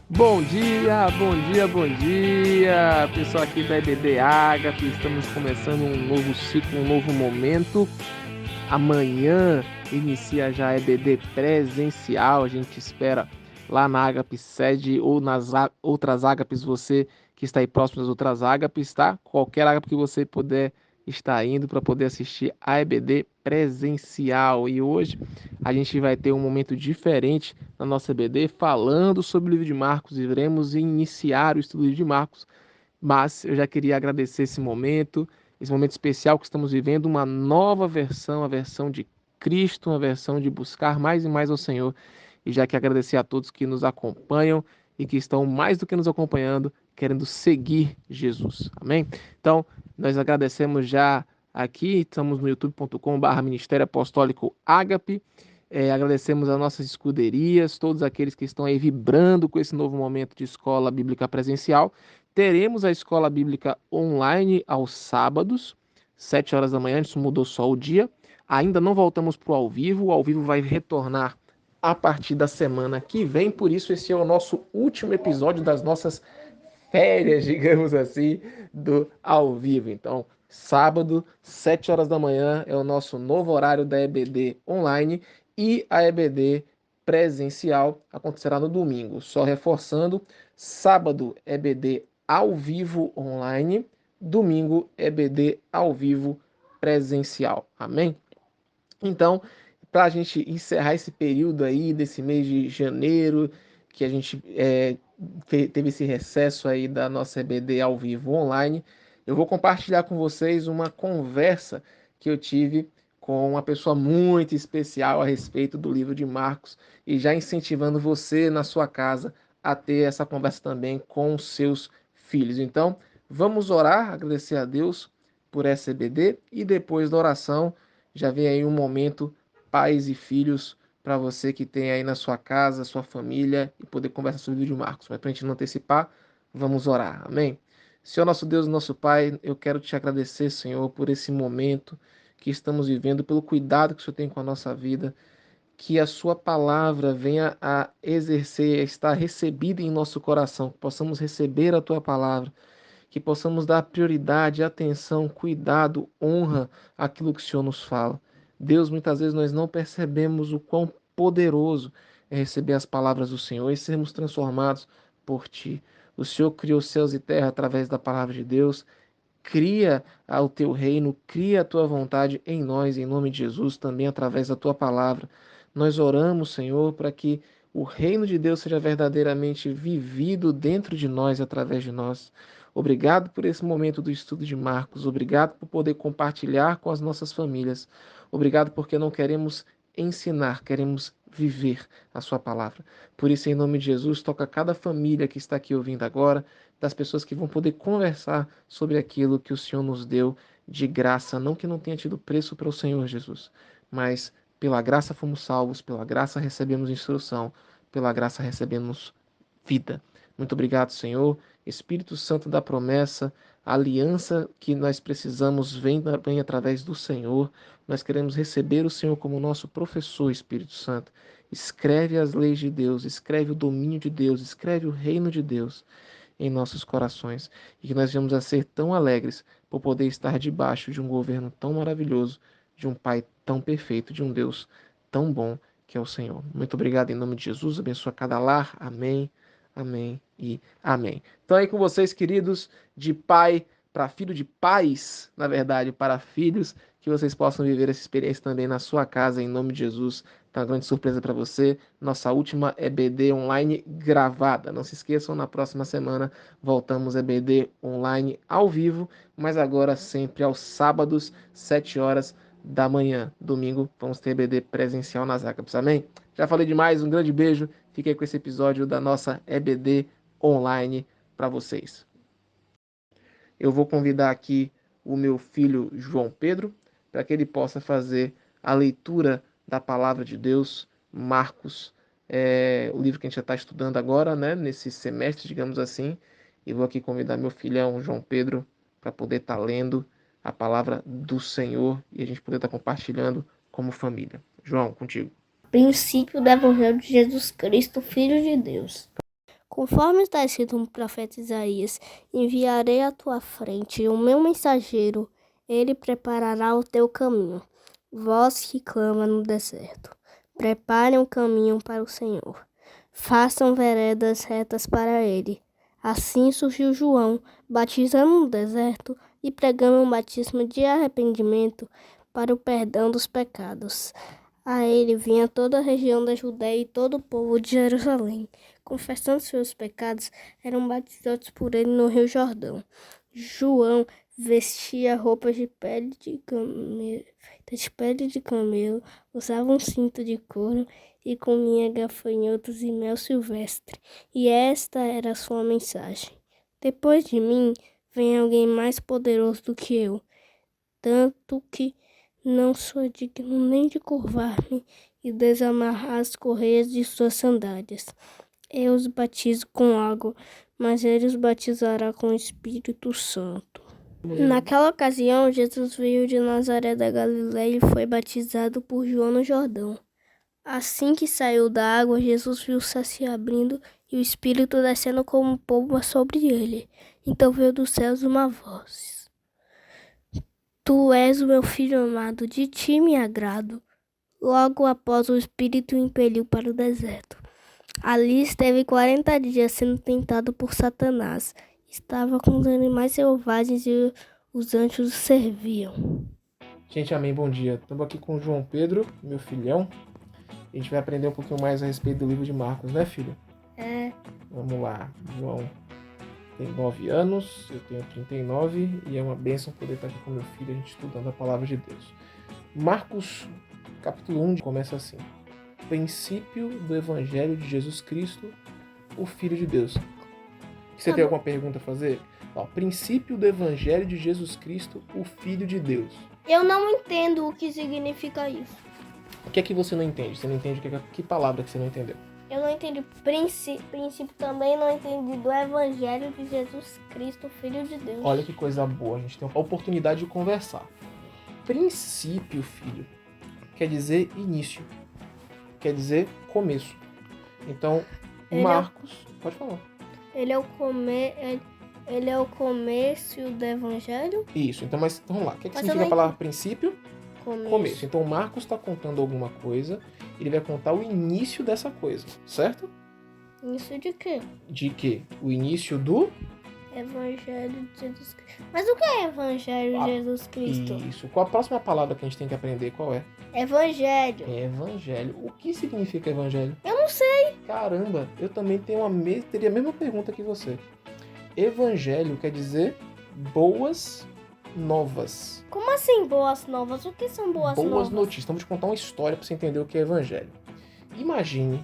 Bom dia, bom dia, bom dia, pessoal aqui da EBD Ágape. Estamos começando um novo ciclo, um novo momento. Amanhã inicia já a EBD presencial. A gente espera lá na Ágape sede ou nas outras Ágapes, você que está aí próximo das outras Ágapes, tá? Qualquer Ágape que você puder estar indo para poder assistir a EBD presencial. E hoje a gente vai ter um momento diferente na nossa EBD falando sobre o livro de Marcos. Iremos iniciar o estudo do livro de Marcos, mas eu já queria agradecer esse momento especial que estamos vivendo, uma nova versão, a versão de Cristo, uma versão de buscar mais e mais ao Senhor. E já que agradecer a todos que nos acompanham e que estão mais do que nos acompanhando, querendo seguir Jesus. Amém? Então, nós agradecemos já aqui, estamos no youtube.com/barra Ministério Apostólico Ágape. Agradecemos as nossas escuderias, todos aqueles que estão aí vibrando com esse novo momento de escola bíblica presencial. Teremos a escola bíblica online aos sábados, 7 horas da manhã, isso mudou só o dia. Ainda não voltamos para o ao vivo vai retornar a partir da semana que vem, por isso esse é o nosso último episódio das nossas férias, digamos assim, do ao vivo. Então, sábado, 7 horas da manhã, é o nosso novo horário da EBD online e a EBD presencial acontecerá no domingo. Só reforçando, sábado EBD ao vivo online, domingo EBD ao vivo presencial. Amém? Então, para a gente encerrar esse período aí, desse mês de janeiro, que a gente teve esse recesso aí da nossa EBD ao vivo online, eu vou compartilhar com vocês uma conversa que eu tive com uma pessoa muito especial a respeito do livro de Marcos e já incentivando você na sua casa a ter essa conversa também com os seus filhos. Então, vamos orar, agradecer a Deus por essa EBD e depois da oração já vem aí um momento pais e filhos para você que tem aí na sua casa, sua família e poder conversar sobre o vídeo Marcos. Mas para a gente não antecipar, vamos orar. Amém? Senhor nosso Deus, nosso Pai, eu quero te agradecer, Senhor, por esse momento que estamos vivendo, pelo cuidado que o Senhor tem com a nossa vida, que a sua palavra venha a exercer, a estar recebida em nosso coração, que possamos receber a tua palavra, que possamos dar prioridade, atenção, cuidado, honra àquilo que o Senhor nos fala. Deus, muitas vezes nós não percebemos o quão poderoso é receber as palavras do Senhor e sermos transformados por Ti. O Senhor criou céus e terra através da palavra de Deus. Cria o teu reino, cria a tua vontade em nós, em nome de Jesus, também através da tua palavra. Nós oramos, Senhor, para que o reino de Deus seja verdadeiramente vivido dentro de nós, através de nós. Obrigado por esse momento do estudo de Marcos. Obrigado por poder compartilhar com as nossas famílias. Obrigado porque não queremos ensinar, queremos viver a sua palavra. Por isso, em nome de Jesus, toca cada família que está aqui ouvindo agora, das pessoas que vão poder conversar sobre aquilo que o Senhor nos deu de graça, não que não tenha tido preço para o Senhor Jesus, mas pela graça fomos salvos, pela graça recebemos instrução, pela graça recebemos vida. Muito obrigado, Senhor. Espírito Santo da promessa, a aliança que nós precisamos vem através do Senhor. Nós queremos receber o Senhor como nosso professor, Espírito Santo. Escreve as leis de Deus, escreve o domínio de Deus, escreve o reino de Deus em nossos corações e que nós venhamos a ser tão alegres por poder estar debaixo de um governo tão maravilhoso, de um Pai tão perfeito, de um Deus tão bom que é o Senhor. Muito obrigado em nome de Jesus, abençoa cada lar. Amém, amém e amém. Então aí com vocês, queridos, de pai para filho, de pais, na verdade, para filhos, que vocês possam viver essa experiência também na sua casa, em nome de Jesus. Então, uma grande surpresa para você. Nossa última EBD online gravada. Não se esqueçam, na próxima semana voltamos EBD online ao vivo, mas agora sempre aos sábados, 7 horas da manhã. Domingo vamos ter EBD presencial nas Acapes. Amém? Já falei demais, um grande beijo. Fiquei com esse episódio da nossa EBD online para vocês. Eu vou convidar aqui o meu filho João Pedro para que ele possa fazer a leitura da palavra de Deus, Marcos, o livro que a gente já está estudando agora, né, nesse semestre, digamos assim. E vou aqui convidar meu filhão João Pedro para poder estar lendo a palavra do Senhor e a gente poder estar compartilhando como família. João, contigo. Princípio do Evangelho de Jesus Cristo, Filho de Deus. Conforme está escrito no profeta Isaías, enviarei à tua frente o meu mensageiro, ele preparará o teu caminho. Voz que clama no deserto, preparem um caminho para o Senhor, façam veredas retas para ele. Assim surgiu João, batizando no deserto e pregando um batismo de arrependimento para o perdão dos pecados. A ele vinha toda a região da Judéia e todo o povo de Jerusalém, confessando seus pecados, eram batizados por ele no Rio Jordão. João vestia roupas de pele de camelo, usava um cinto de couro e comia gafanhotos e mel silvestre. E esta era a sua mensagem: depois de mim vem alguém mais poderoso do que eu, tanto que não sou digno nem de curvar-me e desamarrar as correias de suas sandálias. Eu os batizo com água, mas ele os batizará com o Espírito Santo. Naquela ocasião, Jesus veio de Nazaré da Galiléia e foi batizado por João no Jordão. Assim que saiu da água, Jesus viu o céu se abrindo e o Espírito descendo como pomba sobre ele. Então veio dos céus uma voz: Tu és o meu filho amado, de ti me agrado. Logo após, o Espírito o impeliu para o deserto. Ali esteve 40 dias sendo tentado por Satanás. Estava com os animais selvagens e os anjos o serviam. Gente, amém, bom dia. Estamos aqui com o João Pedro, meu filhão. A gente vai aprender um pouquinho mais a respeito do livro de Marcos, né, filho? É. Vamos lá. João tem 9 anos, eu tenho 39 e é uma bênção poder estar aqui com meu filho, a gente estudando a palavra de Deus. Marcos, capítulo 1, começa assim: princípio do Evangelho de Jesus Cristo, o Filho de Deus. Você tem alguma pergunta a fazer? Ó, princípio do Evangelho de Jesus Cristo, o Filho de Deus. Eu não entendo o que significa isso. O que é que você não entende? Você não entende que palavra que você não entendeu? Eu não entendi princípio também, não entendi do Evangelho de Jesus Cristo, Filho de Deus. Olha que coisa boa, a gente tem a oportunidade de conversar. Princípio, filho, quer dizer início, quer dizer começo. Então, Marcos, pode falar. Ele é o começo do Evangelho? Isso, então, mas vamos lá. O que significa a palavra princípio? Começo. Então, Marcos está contando alguma coisa, ele vai contar o início dessa coisa, certo? Início de quê? De quê? O início do Evangelho de Jesus Cristo. Mas o que é Evangelho de Jesus Cristo? Isso. Qual a próxima palavra que a gente tem que aprender? Qual é? Evangelho. Evangelho. O que significa evangelho? Eu não sei. Caramba, eu também teria a mesma pergunta que você. Evangelho quer dizer boas novas. Como assim boas novas? O que são boas novas? Boas notícias. Então, vou te contar uma história para você entender o que é evangelho. Imagine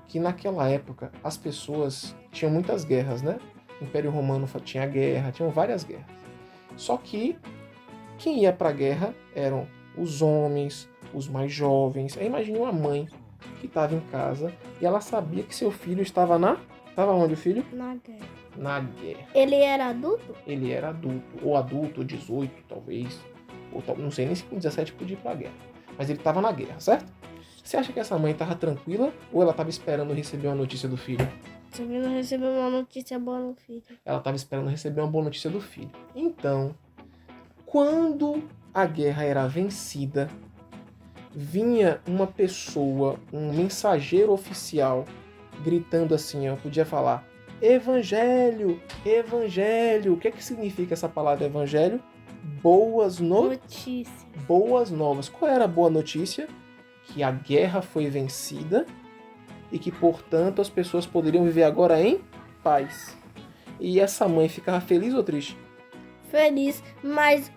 que naquela época as pessoas tinham muitas guerras, né? O Império Romano tinha guerra, tinham várias guerras. Só que quem ia para a guerra eram os homens, os mais jovens. Aí imagine uma mãe que estava em casa e ela sabia que seu filho estava Estava onde o filho? Na guerra. Na guerra. Ele era adulto? Ele era adulto. Ou adulto, ou 18, talvez. Ou não sei nem se com 17 podia ir pra guerra. Mas ele estava na guerra, certo? Você acha que essa mãe estava tranquila ou ela estava esperando receber uma notícia do filho? Você não recebeu uma notícia boa do filho. Ela estava esperando receber uma boa notícia do filho. Então, quando a guerra era vencida, vinha uma pessoa, um mensageiro oficial, gritando assim, ó, podia falar: Evangelho, Evangelho. O que é que significa essa palavra evangelho? Boas notícias. Boas novas. Qual era a boa notícia? Que a guerra foi vencida e que, portanto, as pessoas poderiam viver agora em paz. E essa mãe ficava feliz ou triste? Feliz, mas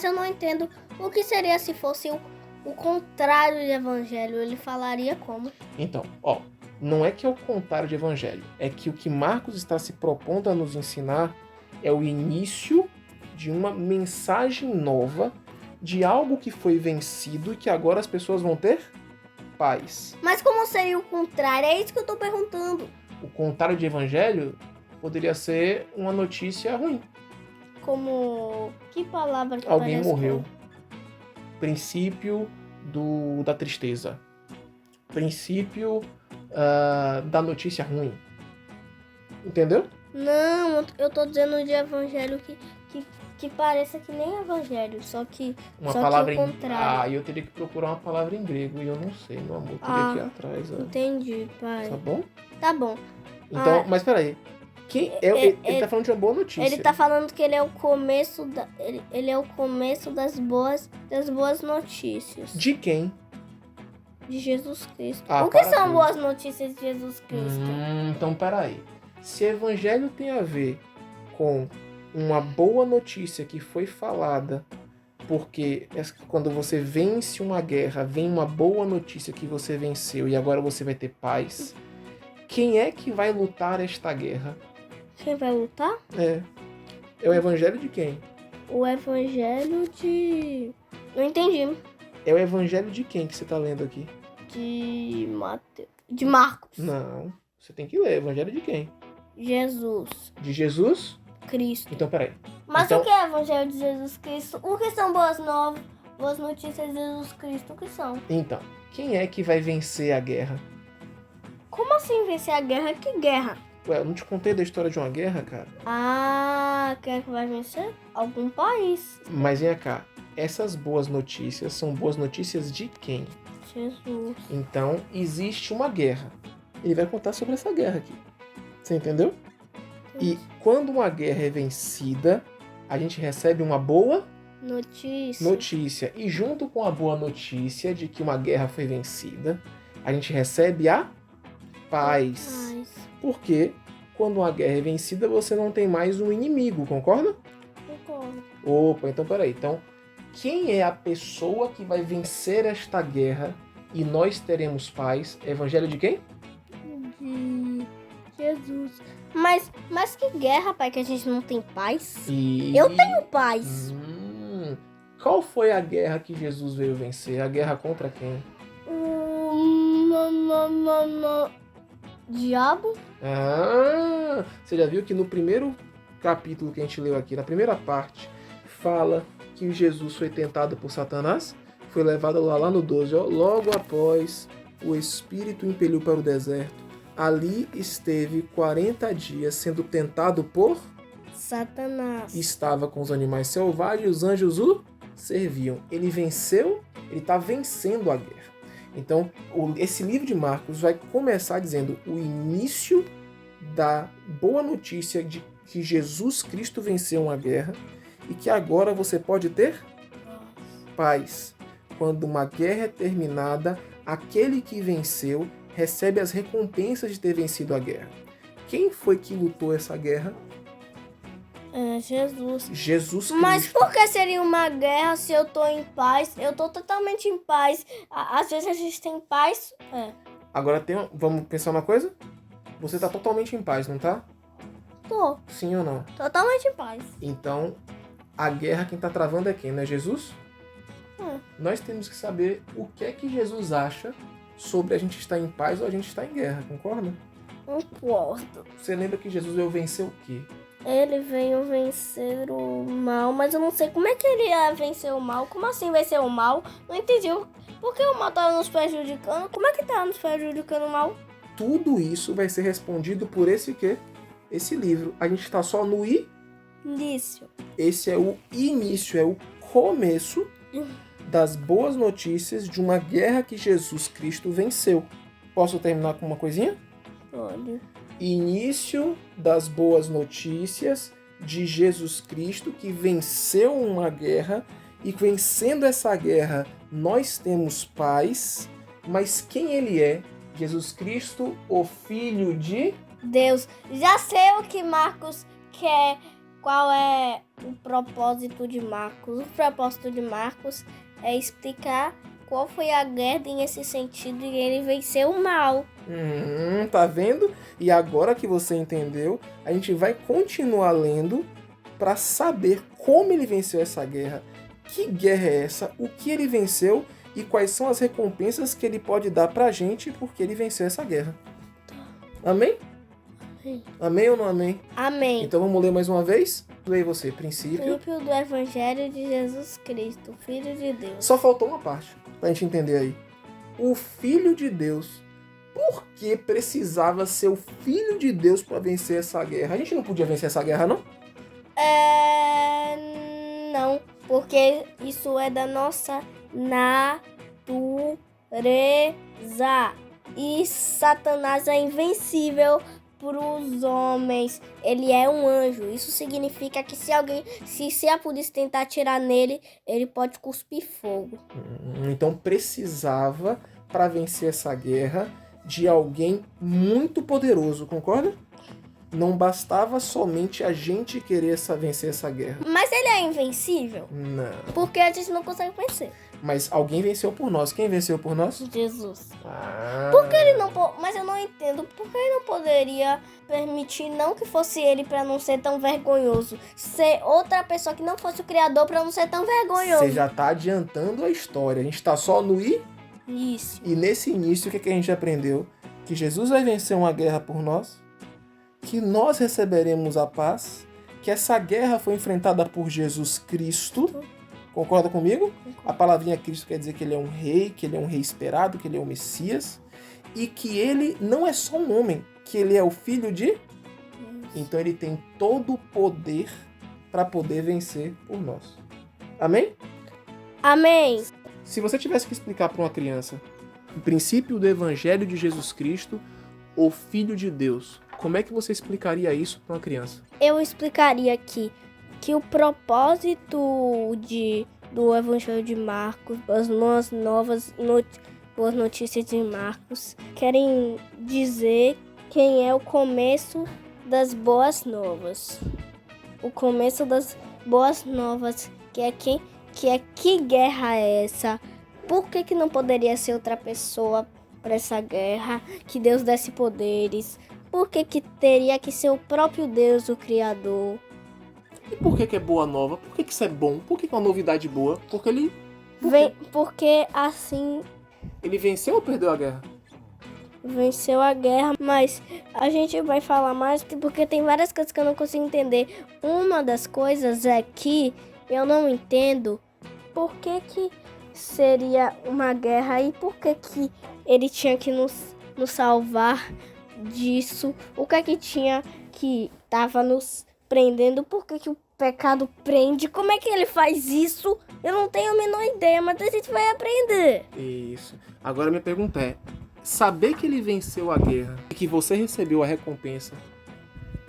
eu não entendo o que seria se fosse o contrário de evangelho. Ele falaria como? Então, ó, não é que é o contrário de evangelho, é que o que Marcos está se propondo a nos ensinar é o início de uma mensagem nova, de algo que foi vencido e que agora as pessoas vão ter paz. Mas como seria o contrário? É isso que eu tô perguntando. O contrário de evangelho poderia ser uma notícia ruim. Como... que palavra que alguém parece morreu. com... Princípio da tristeza. Princípio da notícia ruim. Entendeu? Não, eu tô dizendo de evangelho que pareça que nem evangelho, só que Palavra o contrário. eu teria que procurar uma palavra em grego e eu não sei, meu amor. Eu teria que ir atrás. Entendi, pai. Tá bom? Tá bom. Então, mas peraí. Ele tá falando de uma boa notícia. Ele tá falando que ele é o começo ele é o começo das boas notícias. De quem? De Jesus Cristo. Ah, o que são tudo. boas notícias de Jesus Cristo? Então peraí. Se evangelho tem a ver com uma boa notícia que foi falada, porque quando você vence uma guerra, vem uma boa notícia que você venceu e agora você vai ter paz. Quem é que vai lutar esta guerra? Quem vai lutar? É o evangelho de quem? O evangelho de... Não entendi. É o evangelho de quem que você tá lendo aqui? De Mateus. De Marcos. Não, você tem que ler. Evangelho de quem? Jesus. De Jesus? Cristo. Então, peraí. Mas Então- o que é o evangelho de Jesus Cristo? O que são boas novas? Boas notícias de Jesus Cristo? O que são? Então, quem é que vai vencer a guerra? Como assim vencer a guerra? Que guerra? Ué, eu não te contei da história de uma guerra, cara? Ah, quem é que vai vencer? Algum país. Mas vem cá. Essas boas notícias são boas notícias de quem? Jesus. Então, existe uma guerra. Ele vai contar sobre essa guerra aqui. Você entendeu? E quando uma guerra é vencida, a gente recebe uma boa notícia. E junto com a boa notícia de que uma guerra foi vencida, a gente recebe a paz. Porque quando uma guerra é vencida, você não tem mais um inimigo, concorda? Concordo. Opa, então peraí. Então, quem é a pessoa que vai vencer esta guerra e nós teremos paz? Evangelho de quem? De Jesus. Mas que guerra, pai, que a gente não tem paz? E... Eu tenho paz. Qual foi a guerra que Jesus veio vencer? A guerra contra quem? Diabo? Ah, você já viu que no primeiro capítulo que a gente leu aqui, na primeira parte, fala que Jesus foi tentado por Satanás? Foi levado lá no 12, ó. Logo após o Espírito o impeliu para o deserto. Ali esteve 40 dias sendo tentado por Satanás. Estava com os animais selvagens e os anjos o serviam. Ele venceu, ele está vencendo a guerra. Então, esse livro de Marcos vai começar dizendo o início da boa notícia de que Jesus Cristo venceu uma guerra e que agora você pode ter paz. Quando uma guerra é terminada, aquele que venceu recebe as recompensas de ter vencido a guerra. Quem foi que lutou essa guerra? Jesus. Jesus Cristo. Mas por que seria uma guerra se eu tô em paz? Eu tô totalmente em paz. Às vezes a gente tem paz. Agora vamos pensar uma coisa? Você tá totalmente em paz, não tá? Tô. Sim ou não? Totalmente em paz. Então, a guerra quem tá travando é quem? Não é Jesus? Nós temos que saber o que é que Jesus acha sobre a gente estar em paz ou a gente estar em guerra, concorda? Concordo. Você lembra que Jesus veio vencer o quê? Ele veio vencer o mal, mas eu não sei como é que ele ia vencer o mal. Como assim vencer o mal? Não entendi. Por que o mal tava nos prejudicando? Como é que tá nos prejudicando o mal? Tudo isso vai ser respondido por esse quê? Esse livro. A gente tá só no início. Esse é o início, é o começo das boas notícias de uma guerra que Jesus Cristo venceu. Posso terminar com uma coisinha? Pode. Início das boas notícias de Jesus Cristo que venceu uma guerra e vencendo essa guerra nós temos paz, mas quem ele é? Jesus Cristo, o Filho de Deus. Já sei o que Marcos quer, qual é o propósito de Marcos. O propósito de Marcos é explicar qual foi a guerra nesse sentido e ele venceu o mal. Tá vendo? E agora que você entendeu, a gente vai continuar lendo para saber como ele venceu essa guerra, que guerra é essa, o que ele venceu e quais são as recompensas que ele pode dar pra gente porque ele venceu essa guerra. Amém? Amém. Amém ou não amém? Amém. Então vamos ler mais uma vez? Leia você, princípio. Princípio do Evangelho de Jesus Cristo, Filho de Deus. Só faltou uma parte pra gente entender aí. O Filho de Deus por que precisava ser o Filho de Deus para vencer essa guerra? A gente não podia vencer essa guerra, não? Não, porque isso é da nossa natureza. E Satanás é invencível para os homens. Ele é um anjo. Isso significa que se a polícia tentar atirar nele, ele pode cuspir fogo. Então precisava, para vencer essa guerra, de alguém muito poderoso, concorda? Não bastava somente a gente querer vencer essa guerra. Mas ele é invencível? Não. Porque a gente não consegue vencer. Mas alguém venceu por nós. Quem venceu por nós? Jesus. Ah. Por que ele não... Mas eu não entendo. Por que ele não poderia permitir não que fosse ele para não ser tão vergonhoso? Ser outra pessoa que não fosse o Criador para não ser tão vergonhoso. Você já tá adiantando a história. A gente tá só no início. E nesse início, o que a gente aprendeu? Que Jesus vai vencer uma guerra por nós. Que nós receberemos a paz. Que essa guerra foi enfrentada por Jesus Cristo. Concorda comigo? A palavrinha Cristo quer dizer que ele é um rei, que ele é um rei esperado, que ele é o Messias. E que ele não é só um homem, que ele é o filho de... Então ele tem todo o poder para poder vencer por nós. Amém? Amém. Se você tivesse que explicar para uma criança o princípio do Evangelho de Jesus Cristo, o Filho de Deus, como é que você explicaria isso para uma criança? Eu explicaria que o propósito do Evangelho de Marcos, as boas notícias de Marcos, querem dizer quem é o começo das boas novas. O começo das boas novas, que guerra é essa? Por que não poderia ser outra pessoa para essa guerra? Que Deus desse poderes? Por que teria que ser o próprio Deus, o Criador? E por que é boa nova? Por que isso é bom? Por que é uma novidade boa? Porque porque assim... Ele venceu ou perdeu a guerra? Venceu a guerra, mas a gente vai falar mais porque tem várias coisas que eu não consigo entender. Uma das coisas é que eu não entendo por que seria uma guerra e por que ele tinha que nos salvar disso. O que tinha que tava nos prendendo? Por que o pecado prende? Como é que ele faz isso? Eu não tenho a menor ideia, mas a gente vai aprender. Isso. Agora minha pergunta é, saber que ele venceu a guerra e que você recebeu a recompensa,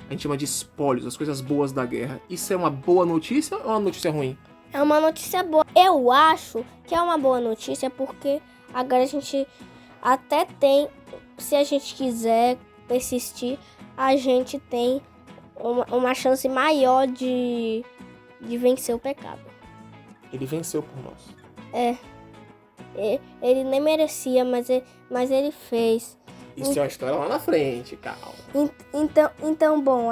a gente chama de espólios, as coisas boas da guerra, isso é uma boa notícia ou uma notícia ruim? É uma notícia boa. Eu acho que é uma boa notícia porque agora a gente até tem, se a gente quiser persistir, a gente tem uma chance maior de vencer o pecado. Ele venceu por nós. Ele nem merecia, mas ele fez. Isso é uma história lá na frente, calma. Então bom.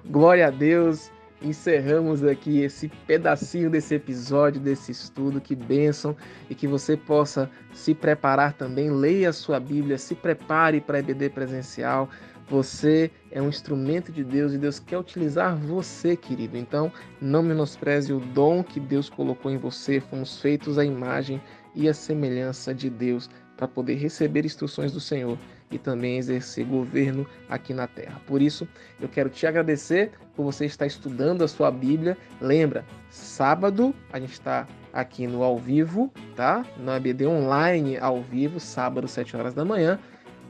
Glória a Deus. Encerramos aqui esse pedacinho desse episódio, desse estudo. Que bênção, e que você possa se preparar também. Leia a sua Bíblia, se prepare para a EBD presencial. Você é um instrumento de Deus e Deus quer utilizar você, querido. Então, não menospreze o dom que Deus colocou em você. Fomos feitos à imagem e à semelhança de Deus para poder receber instruções do Senhor e também exercer governo aqui na terra. Por isso, eu quero te agradecer por você estar estudando a sua Bíblia. Lembra, sábado a gente está aqui no ao vivo, tá? No EBD online ao vivo, sábado, 7 horas da manhã,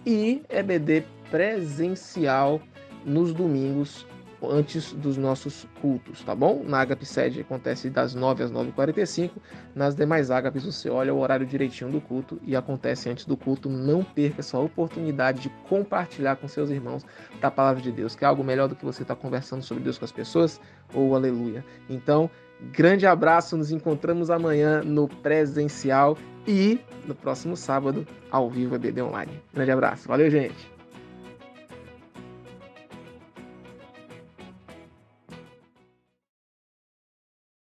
e EBD presencial nos domingos antes dos nossos cultos, tá bom? Na Agape Sede acontece das 9 às 9h45, nas demais Agapes você olha o horário direitinho do culto e acontece antes do culto. Não perca essa oportunidade de compartilhar com seus irmãos da Palavra de Deus, que é algo melhor do que você estar conversando sobre Deus com as pessoas, ou aleluia. Então, grande abraço, nos encontramos amanhã no presencial e no próximo sábado ao vivo EBD Online. Grande abraço, valeu gente!